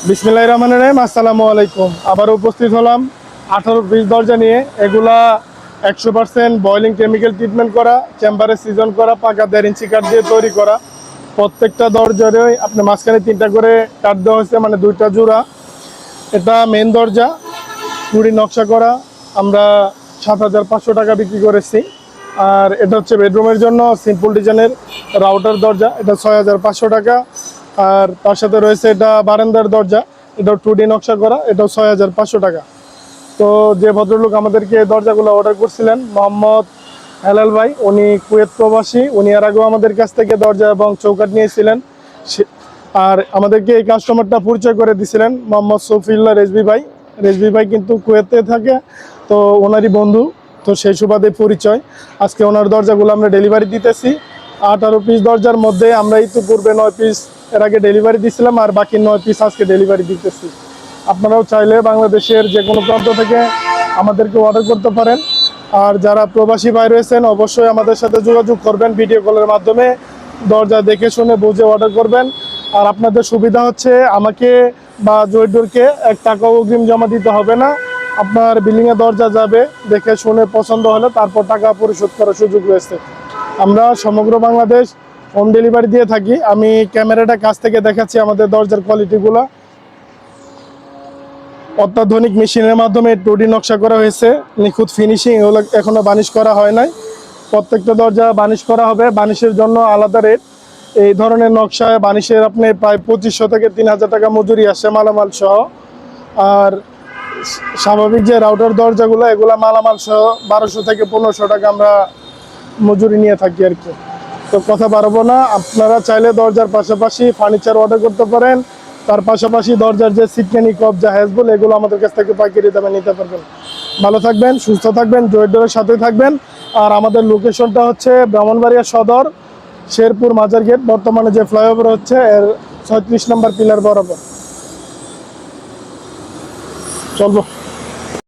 বিসমিল্লাহির রহমানির রহিম। আসসালামু আলাইকুম। আবার উপস্থিত হলাম 18 পিস দরজা নিয়ে। এগুলা 100% বয়লিং কেমিক্যাল ট্রিটমেন্ট করা, চেম্বারে সিজন করা, পাকা 1.5 ইঞ্চি কাঠ দিয়ে তৈরি করা। প্রত্যেকটা দরজারই আপনার মাঝখানে 3টা করে কাঠ দেওয়া হয়েছে, মানে 2টা জোড়া। এটা মেন দরজা, কুড়ি নকশা করা। আমরা 7,500 টাকা বিক্রি করেছি। আর এটা হচ্ছে বেডরুমের জন্য সিম্পল ডিজাইনের রাউটার দরজা, এটা 6,500 টাকা। আর তার সাথে রয়েছে এটা বারান্দার দরজা, এটাও 2D নকশা করা, এটাও 6,500 টাকা। তো যে ভদ্রলোক আমাদেরকে এই দরজাগুলো অর্ডার করছিলেন, মোহাম্মদ হেলাল ভাই, উনি কুয়েত প্রবাসী। উনি এর আগেও আমাদের কাছ থেকে দরজা এবং চৌকাঠ নিয়েছিলেন। আর আমাদেরকে এই কাস্টমারটা পরিচয় করে দিয়েছিলেন মোহাম্মদ শফিউল্লাহ রেজভি ভাই। রেজভি ভাই কিন্তু কুয়েতে থাকে, তো ওনারই বন্ধু, তো সেই সুবাদে পরিচয়। আজকে ওনার দরজাগুলো আমরা ডেলিভারি দিতেছি। 18 পিস দরজার মধ্যে আমরা ইতিপূর্বে 9 পিস এর আগে ডেলিভারি দিয়েছিলাম, আর বাকি 9 পিস আজকে ডেলিভারি দিতেছি। আপনারাও চাইলে বাংলাদেশের যে কোনো প্রান্ত থেকে আমাদেরকে অর্ডার করতে পারেন। আর যারা প্রবাসী ভাই রয়েছেন, অবশ্যই আমাদের সাথে যোগাযোগ করবেন, ভিডিও কলের মাধ্যমে দরজা দেখে শুনে বুঝে অর্ডার করবেন। আর আপনাদের সুবিধা হচ্ছে আমাকে বা জয়ডুরকে 1 টাকাও অগ্রিম জমা দিতে হবে না। আপনার বিল্ডিংয়ে দরজা যাবে, দেখে শুনে পছন্দ হলে তারপর টাকা পরিশোধ করার সুযোগ রয়েছে। আমরা সমগ্র বাংলাদেশ হোম ডেলিভারি দিয়ে থাকি। আমি ক্যামেরাটা কাছ থেকে দেখাচ্ছি আমাদের দরজার কোয়ালিটিগুলো। অত্যাধুনিক মেশিনের মাধ্যমে 2D নকশা করা হয়েছে, নিখুঁত ফিনিশিং, এগুলো এখনও বানিশ করা হয় নাই। প্রত্যেকটা দরজা বানিশ করা হবে, বানিশের জন্য আলাদা রেট। এই ধরনের নকশায় বানিশের আপনি প্রায় 2500 থেকে 3,000 টাকা মজুরি আসে মালামাল সহ। আর স্বাভাবিক যে রাউটার দরজাগুলো, এগুলো মালামাল সহ 1200 থেকে 1500 টাকা আমরা মজুরি নিয়ে থাকি আর কি। তো কথা বাড়াবো না, আপনারা চাইলে দরজার পাশাপাশি ফার্নিচার অর্ডার করতে পারেন। তার পাশাপাশি দরজার যে সিটকানি, কবজা, হ্যাজবল, এগুলো আমাদের কাছ থেকে পাইকারি দামে নিতে পারবেন। ভালো থাকবেন, সুস্থ থাকবেন, জয়ডোরের সাথে থাকবেন। আর আমাদের লোকেশনটা হচ্ছে ব্রাহ্মণবাড়িয়া সদর, শেরপুর মাজার গেট, বর্তমানে যে ফ্লাইওভার হচ্ছে এর 36 নম্বর পিলার বরাবর। চলবো।